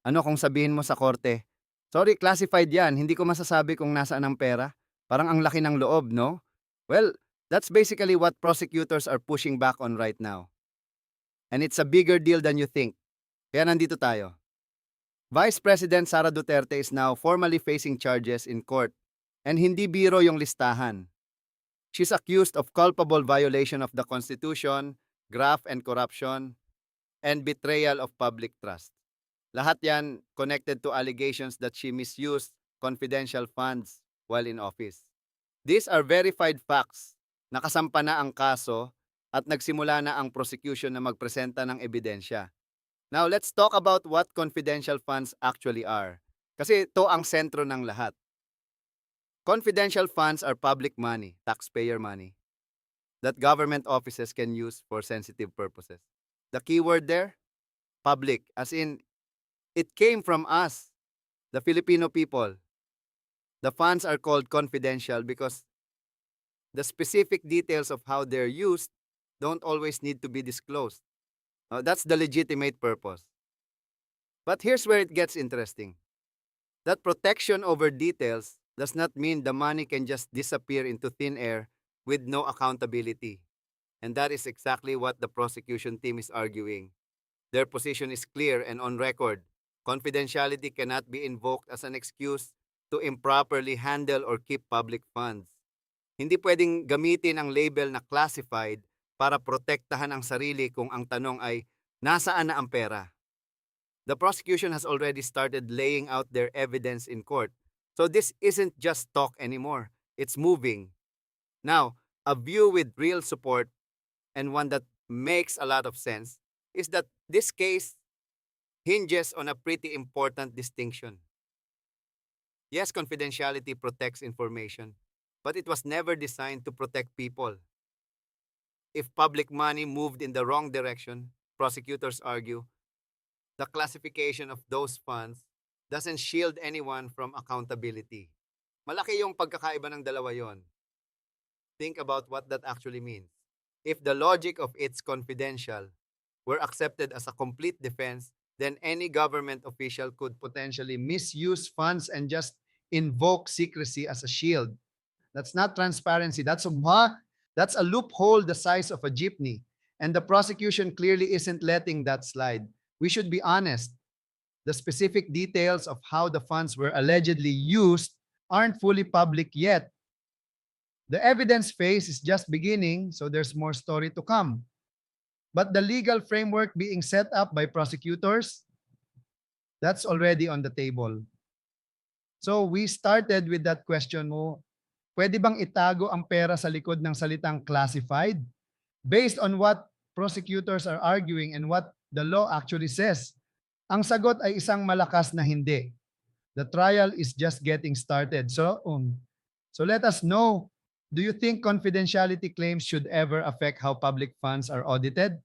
Ano kung sabihin mo sa korte, "Sorry, classified yan, hindi ko masasabi kung nasaan ang pera." Parang ang laki ng loob, no? Well, that's basically what prosecutors are pushing back on right now. And it's a bigger deal than you think. Kaya nandito tayo. Vice President Sara Duterte is now formally facing charges in court. And hindi biro yung listahan. She's accused of culpable violation of the Constitution, graft and corruption, and betrayal of public trust. Lahat yan connected to allegations that she misused confidential funds while in office. These are verified facts. Nakasampa na ang kaso at nagsimula na ang prosecution na magpresenta ng ebidensya. Now, let's talk about what confidential funds actually are. Kasi ito ang sentro ng lahat. Confidential funds are public money, taxpayer money, that government offices can use for sensitive purposes. The keyword there, public, as in, it came from us, the Filipino people. The funds are called confidential because the specific details of how they're used don't always need to be disclosed. That's the legitimate purpose. But here's where it gets interesting. That protection over details does not mean the money can just disappear into thin air with no accountability. And that is exactly what the prosecution team is arguing. Their position is clear and on record. Confidentiality cannot be invoked as an excuse to improperly handle or keep public funds. Hindi pwedeng gamitin ang label na classified para protektahan ang sarili kung ang tanong ay, nasaan na ang pera? The prosecution has already started laying out their evidence in court. So this isn't just talk anymore. It's moving. Now, a view with real support and one that makes a lot of sense is that this case hinges on a pretty important distinction. Yes, confidentiality protects information, but it was never designed to protect people. If public money moved in the wrong direction, prosecutors argue, the classification of those funds doesn't shield anyone from accountability. Malaki yung pagkakaiba ng dalawa yon. Think about what that actually means. If the logic of it's confidential were accepted as a complete defense, then any government official could potentially misuse funds and just invoke secrecy as a shield. That's not transparency. That's a loophole the size of a jeepney. And the prosecution clearly isn't letting that slide. We should be honest. The specific details of how the funds were allegedly used aren't fully public yet. The evidence phase is just beginning, so there's more story to come. But the legal framework being set up by prosecutors, that's already on the table. So we started with that question mo, pwede bang itago ang pera sa likod ng salitang classified? Based on what prosecutors are arguing and what the law actually says, ang sagot ay isang malakas na hindi. The trial is just getting started. So let us know, do you think confidentiality claims should ever affect how public funds are audited?